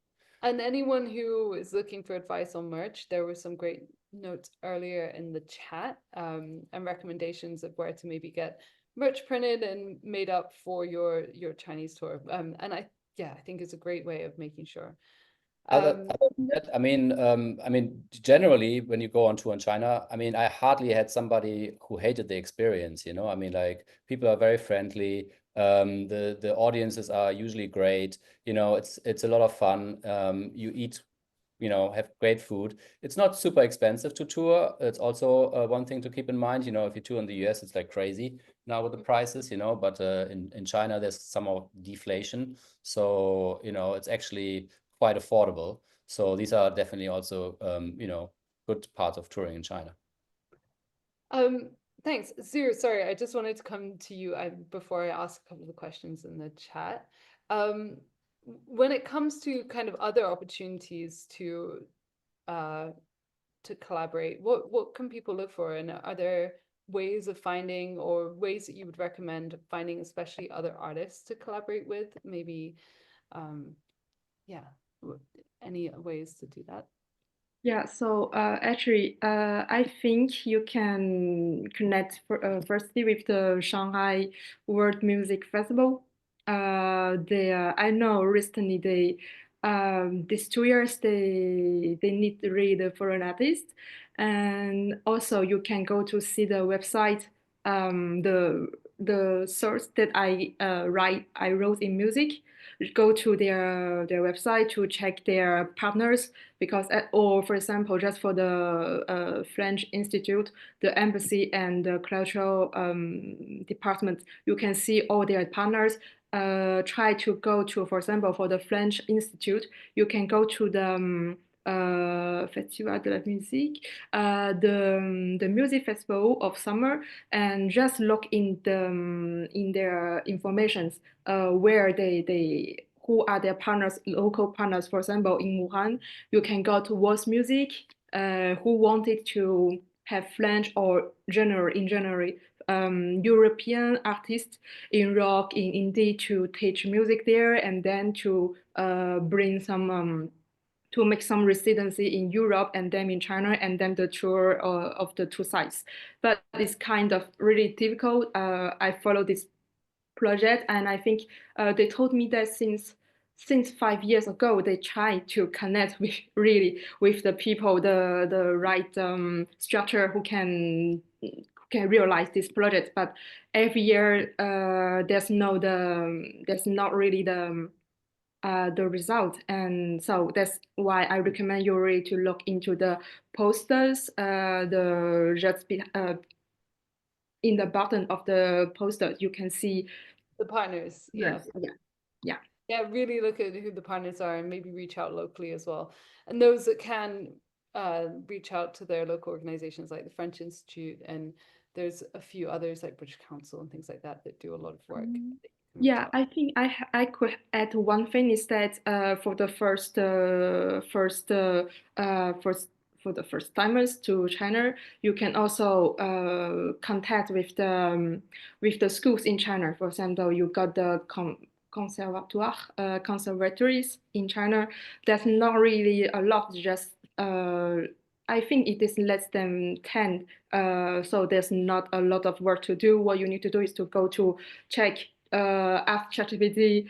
And anyone who is looking for advice on merch, there were some great notes earlier in the chat, and recommendations of where to maybe get merch printed and made up for your Chinese tour. And I think it's a great way of making sure. Other than that, I mean, generally, when you go on tour in China, I mean, I hardly had somebody who hated the experience, you know. I mean, like, people are very friendly. The audiences are usually great. You know, it's a lot of fun. You eat, you know, have great food. It's not super expensive to tour. It's also one thing to keep in mind. You know, if you tour in the US, it's like crazy now with the prices, you know, but in China, there's some more deflation. So, you know, it's actually quite affordable. So these are definitely also, you know, good parts of touring in China. Thanks. Zero, sorry, I just wanted to come to you before I ask a couple of the questions in the chat. When it comes to kind of other opportunities to collaborate, what can people look for? And are there ways of finding, or ways that you would recommend finding, especially other artists to collaborate with? Maybe, yeah, any ways to do that? Yeah, so actually, I think you can connect firstly with the Shanghai World Music Festival. I know recently these 2 years they need really foreign artists, and also you can go to see the website, the source that I wrote in music. Go to their website to check their partners, because or for example, just for the French Institute, the embassy and the cultural department, you can see all their partners. Try to go to, for example, for the French Institute, you can go to the Festival de la Musique, the music festival of summer, and just look in their informations, where who are their partners, local partners. For example, in Wuhan, you can go to World Music, who wanted to have French or general European artists in rock, in indie, to teach music there, and then to bring some to make some residency in Europe and then in China, and then the tour of the two sites. But it's kind of really difficult. I follow this project, and I think they told me that since 5 years ago they tried to connect with with the people, the right structure who can realize this project. But every year there's not really the result, and so that's why I recommend you really to look into the posters, in the bottom of the poster you can see The partners, yeah. Yeah. Really look at who the partners are and maybe reach out locally as well. And those that can reach out to their local organizations like the French Institute, and there's a few others like British Council and things like that that do a lot of work. Yeah, I think I could add one thing is that for the first timers to China, you can also contact with the schools in China. For example, you got the conservatories in China. That's not really a lot, just I think it is less than 10. So there's not a lot of work to do. What you need to do is to go to check, ask ChatGPT,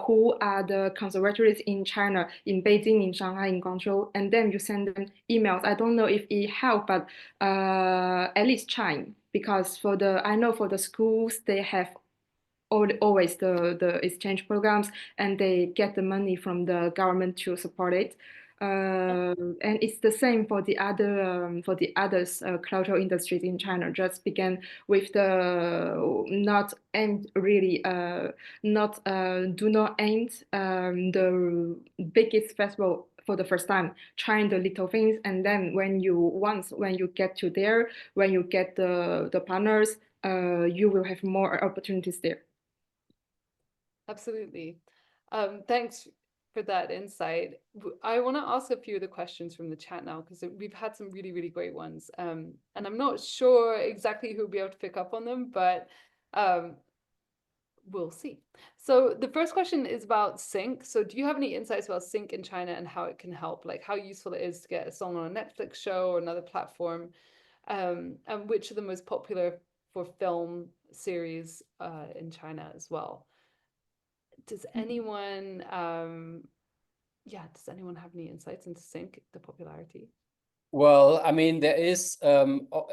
who are the conservatories in China, in Beijing, in Shanghai, in Guangzhou, and then you send them emails. I don't know if it helps, but at least try, because I know for the schools, they have always the exchange programs, and they get the money from the government to support it. And it's the same for the others cultural industries in China. Just began with the not aimed really not do not aim the biggest festival for the first time, trying the little things, and then when you get to there, when you get the partners, you will have more opportunities there. Absolutely. Thanks for that insight. I want to ask a few of the questions from the chat now, because we've had some really, really great ones. And I'm not sure exactly who'll be able to pick up on them, but we'll see. So the first question is about sync. So do you have any insights about sync in China and how it can help, like how useful it is to get a song on a Netflix show or another platform, and which are the most popular for film series in China as well? Does anyone, does anyone have any insights into sync, the popularity? Well, I mean, there is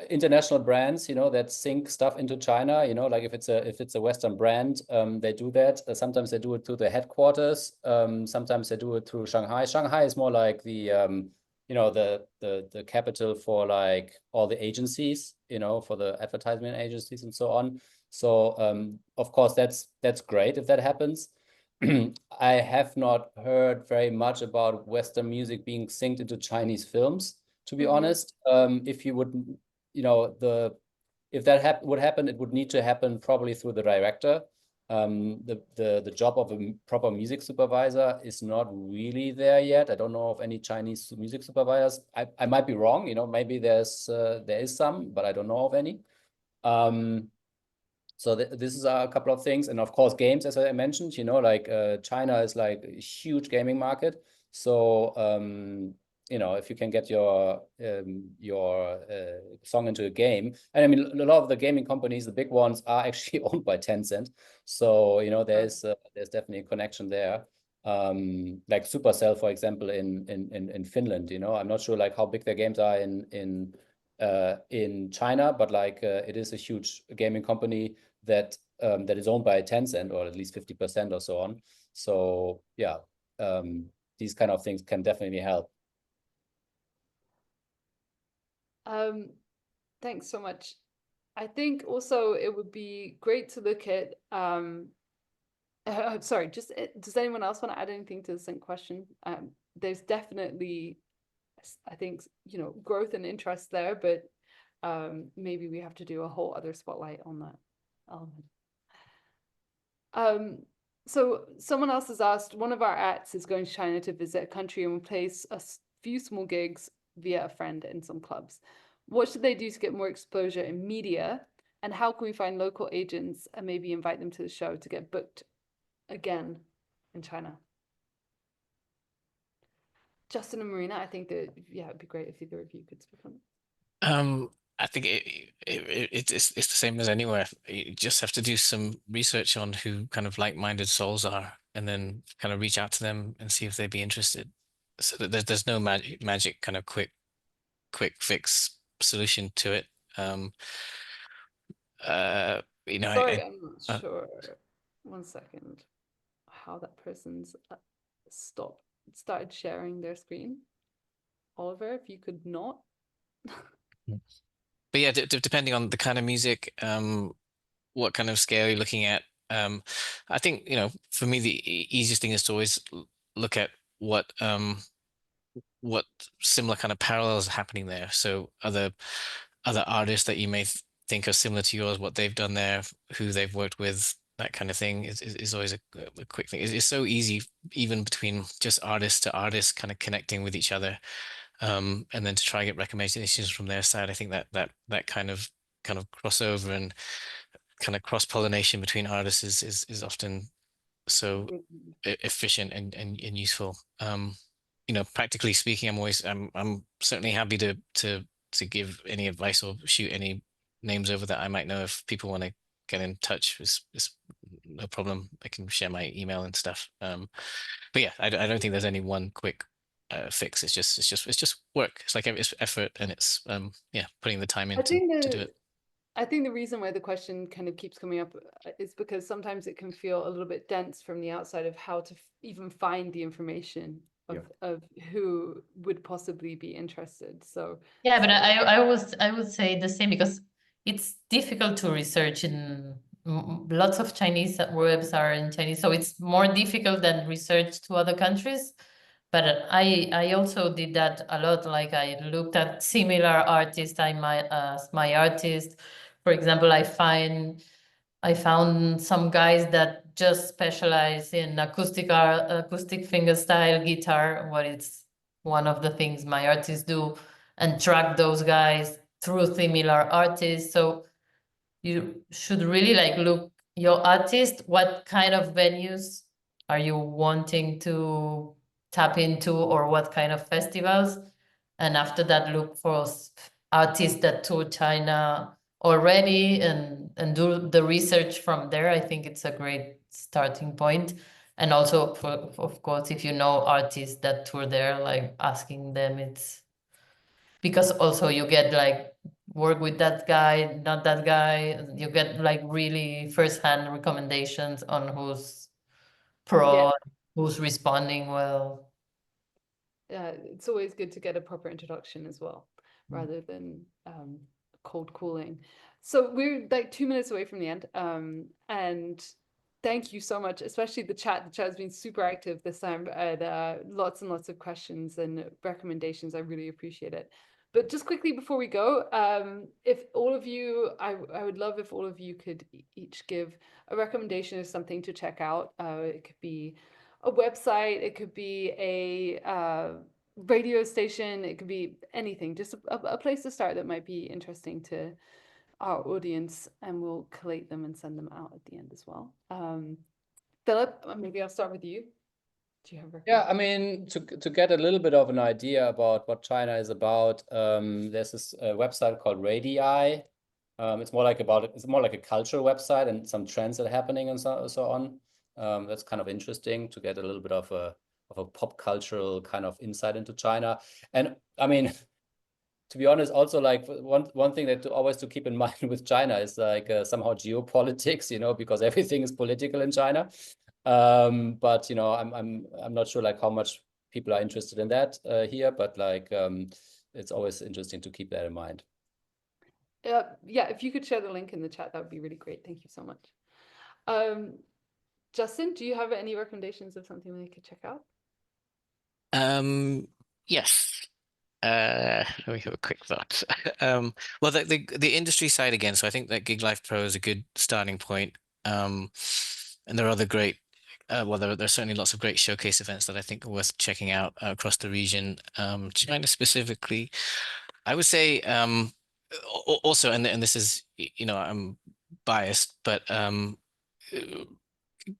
international brands, that sync stuff into China. Like if it's a Western brand, they do that. Sometimes they do it through the headquarters. Sometimes they do it through Shanghai. Shanghai is more like the the capital for like all the agencies, for the advertisement agencies and so on. So of course that's great if that happens. I have not heard very much about Western music being synced into Chinese films, to be honest. If you would, if that would happen, it would need to happen probably through the director. The job of a proper music supervisor is not really there yet. I don't know of any Chinese music supervisors. I might be wrong, maybe there is some, but I don't know of any. So this is a couple of things. And of course, games, as I mentioned, like China is like a huge gaming market. So, if you can get your song into a game, and I mean, a lot of the gaming companies, the big ones, are actually owned by Tencent. So, there's definitely a connection there. Like Supercell, for example, in Finland, I'm not sure like how big their games are in China, but like it is a huge gaming company that is owned by Tencent, or at least 50% or so on. So yeah, these kind of things can definitely help. Thanks so much. I think also it would be great to look at sorry, just does anyone else want to add anything to the sync question? There's definitely, I think, growth and interest there, but maybe we have to do a whole other spotlight on that element. So someone else has asked, one of our acts is going to China to visit a country and will place a few small gigs via a friend in some clubs. What should they do to get more exposure in media? And how can we find local agents and maybe invite them to the show to get booked again in China? Justin and Marina, I think that, yeah, it'd be great if either of you could speak on it. I think it's the same as anywhere. You just have to do some research on who kind of like-minded souls are, and then kind of reach out to them and see if they'd be interested. So that there's no magic kind of quick fix solution to it. Sorry, I'm not sure. 1 second. How that person's started sharing their screen. Oliver, if you could not. But yeah, depending on the kind of music, what kind of scale you're looking at. I think, for me, the easiest thing is to always look at what similar kind of parallels are happening there. So other artists that you may think are similar to yours, what they've done there, who they've worked with, that kind of thing is always a quick thing. It's so easy, even between just artist to artist, kind of connecting with each other, and then to try and get recommendations from their side. I think that kind of crossover and kind of cross-pollination between artists is often so efficient and useful. Practically speaking, I'm certainly happy to give any advice or shoot any names over that I might know. If people want to get in touch, it's no problem. I can share my email and stuff. But yeah, I don't think there's any one quick fix. It's just work. It's like it's effort, and it's putting the time in to do it. I think the reason why the question kind of keeps coming up is because sometimes it can feel a little bit dense from the outside of how to even find the information of who would possibly be interested. So yeah, but I would say the same, because it's difficult to research in lots of Chinese webs are in Chinese, so it's more difficult than research to other countries. But I also did that a lot. Like I looked at similar artists as my artist. For example, I found some guys that just specialize in acoustic fingerstyle guitar, what it's one of the things my artists do, and track those guys through similar artists. So you should really look your artist, what kind of venues are you wanting to tap into, or what kind of festivals, and after that look for artists that tour China already and do the research from there. I think it's a great starting point. And also, of course, if you know artists that tour there, asking them, it's because also you get work with that guy, not that guy. You get really first-hand recommendations on who's pro, who's responding well. It's always good to get a proper introduction as well, rather than cold calling. So we're 2 minutes away from the end, and thank you so much, especially the chat. The chat has been super active this time. Lots and lots of questions and recommendations. I really appreciate it. But just quickly before we go, if all of you, I would love if all of you could each give a recommendation of something to check out. It could be a website, it could be a radio station, it could be anything, just a place to start that might be interesting to our audience, and we'll collate them and send them out at the end as well. Philip, maybe I'll start with you. Do you have a Yeah, I mean, to get a little bit of an idea about what China is about, there's this website called Radii. It's more like a cultural website and some trends that are happening and so on. That's kind of interesting to get a little bit of a pop cultural kind of insight into China. And I mean, to be honest, also one thing that always to keep in mind with China is somehow geopolitics, because everything is political in China. But I'm not sure how much people are interested in that here, but it's always interesting to keep that in mind. Yeah, if you could share the link in the chat, that would be really great. Thank you so much. Justin, do you have any recommendations of something they could check out? Yes. Let me have a quick thought. Well, the industry side again. So I think that Gig Life Pro is a good starting point. And there are other great well, there are certainly lots of great showcase events that I think are worth checking out across the region. China specifically, I would say also, and this is, I'm biased, but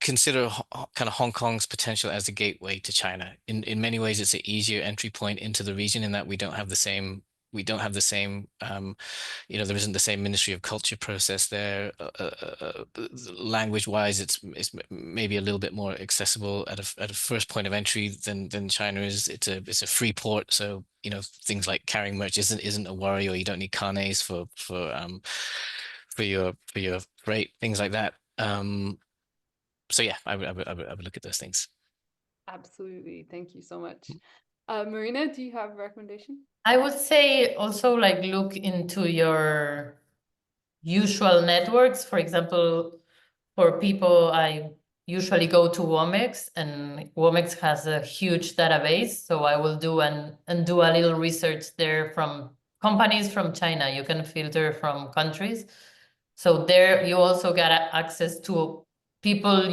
consider kind of Hong Kong's potential as a gateway to China. In many ways, it's an easier entry point into the region in that we don't have the same there isn't the same Ministry of Culture process there. Language-wise, it's maybe a little bit more accessible at a first point of entry than China is. It's a free port, so things like carrying merch isn't a worry, or you don't need carnets for your freight, things like that. So yeah, I would look at those things. Absolutely. Thank you so much. Marina, do you have a recommendation? I would say also like look into your usual networks. For example, for people, I usually go to Womex, and Womex has a huge database. So I will do do a little research there from companies from China. You can filter from countries. So there you also get access to people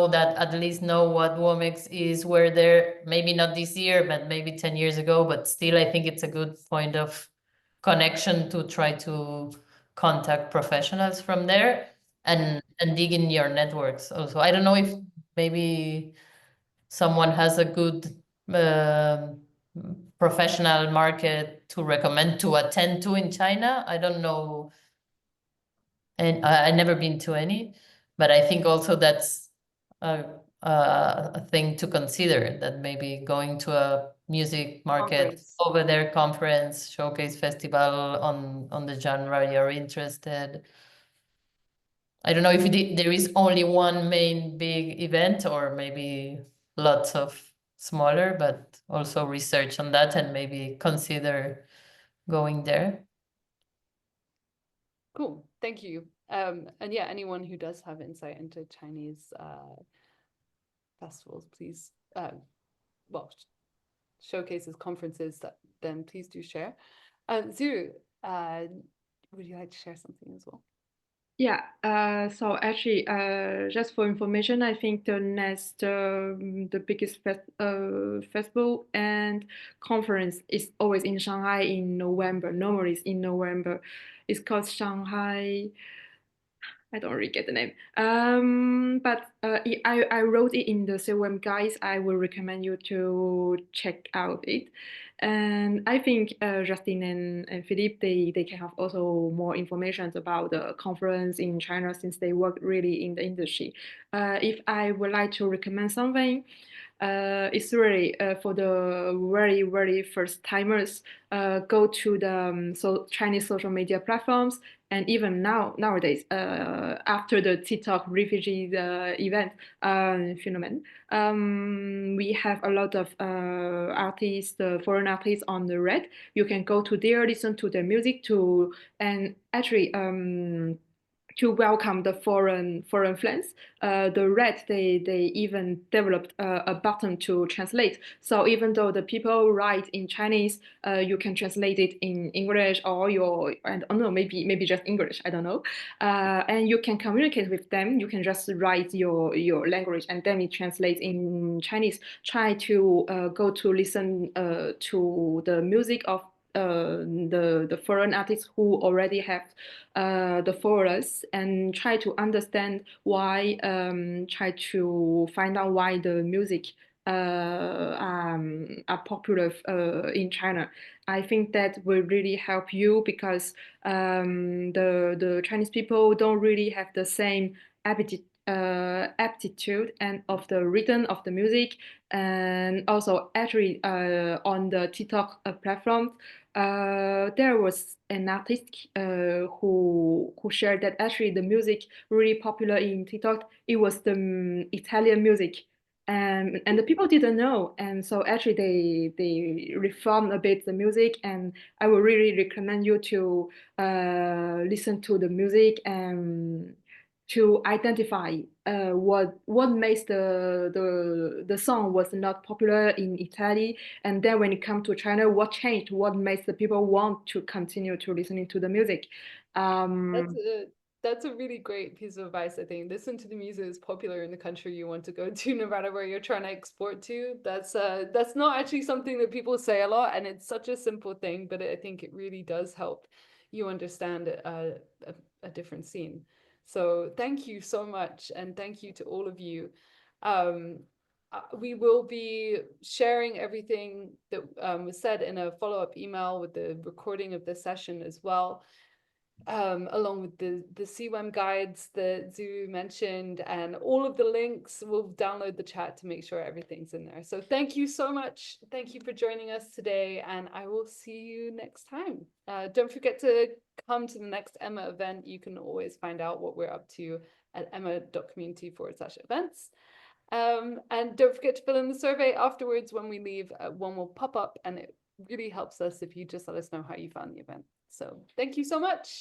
that at least know what Womex is, were there, maybe not this year, but maybe 10 years ago, but still I think it's a good point of connection to try to contact professionals from there and dig in your networks also. I don't know if maybe someone has a good professional market to recommend to attend to in China. I don't know. And I've never been to any, but I think also that's a thing to consider, that maybe going to a music market Conference. over there, conference, showcase, festival on the genre you're interested. I don't know if there is only one main big event or maybe lots of smaller, but also research on that and maybe consider going there. Cool. Thank you. And yeah, anyone who does have insight into Chinese festivals, please, showcases, conferences, then please do share. Zuru, would you like to share something as well? Yeah, so actually, just for information, I think the biggest festival and conference is always in Shanghai in November. Normally, it's in November. It's called Shanghai. I don't really get the name. But I wrote it in the CWM guides. I will recommend you to check out it. And I think Justin and Philippe, they can have also more information about the conference in China since they work really in the industry. If I would like to recommend something, it's really for the very, very first timers, go to the Chinese social media platforms. And even nowadays, after the TikTok refugee event phenomenon, we have a lot of artists, foreign artists on the Red. You can go to there, listen to their music, and actually to welcome the foreign friends. The Red, they even developed a button to translate. So even though the people write in Chinese, you can translate it in English or I don't know, maybe just English, I don't know. And you can communicate with them. You can just write your language and then it translates in Chinese. Try to go to listen to the music of the foreign artists who already have the followers, and try to understand why, try to find out why the music are popular in China. I think that will really help you because the Chinese people don't really have the same aptitude and of the rhythm of the music. And also actually on the TikTok platform, there was an artist who shared that actually the music really popular in TikTok, it was the Italian music. And the people didn't know, and so actually they reformed a bit the music, and I would really recommend you to listen to the music and to identify what makes the song was not popular in Italy, and then when it comes to China, what changed, what makes the people want to continue to listening to the music. That's That's a really great piece of advice, I think. Listen to the music that's popular in the country you want to go to, no matter where you're trying to export to. That's not actually something that people say a lot, and it's such a simple thing, but I think it really does help you understand a different scene. So thank you so much, and thank you to all of you. We will be sharing everything that was said in a follow-up email with the recording of this session as well, along with the CWEM guides that Zhu mentioned, and all of the links. We'll download the chat to make sure everything's in there. So thank you so much. Thank you for joining us today, and I will see you next time. Don't forget to come to the next EMA event. You can always find out what we're up to at emma.community/events. And don't forget to fill in the survey afterwards. When we leave, one will pop up, and it really helps us if you just let us know how you found the event. So thank you so much.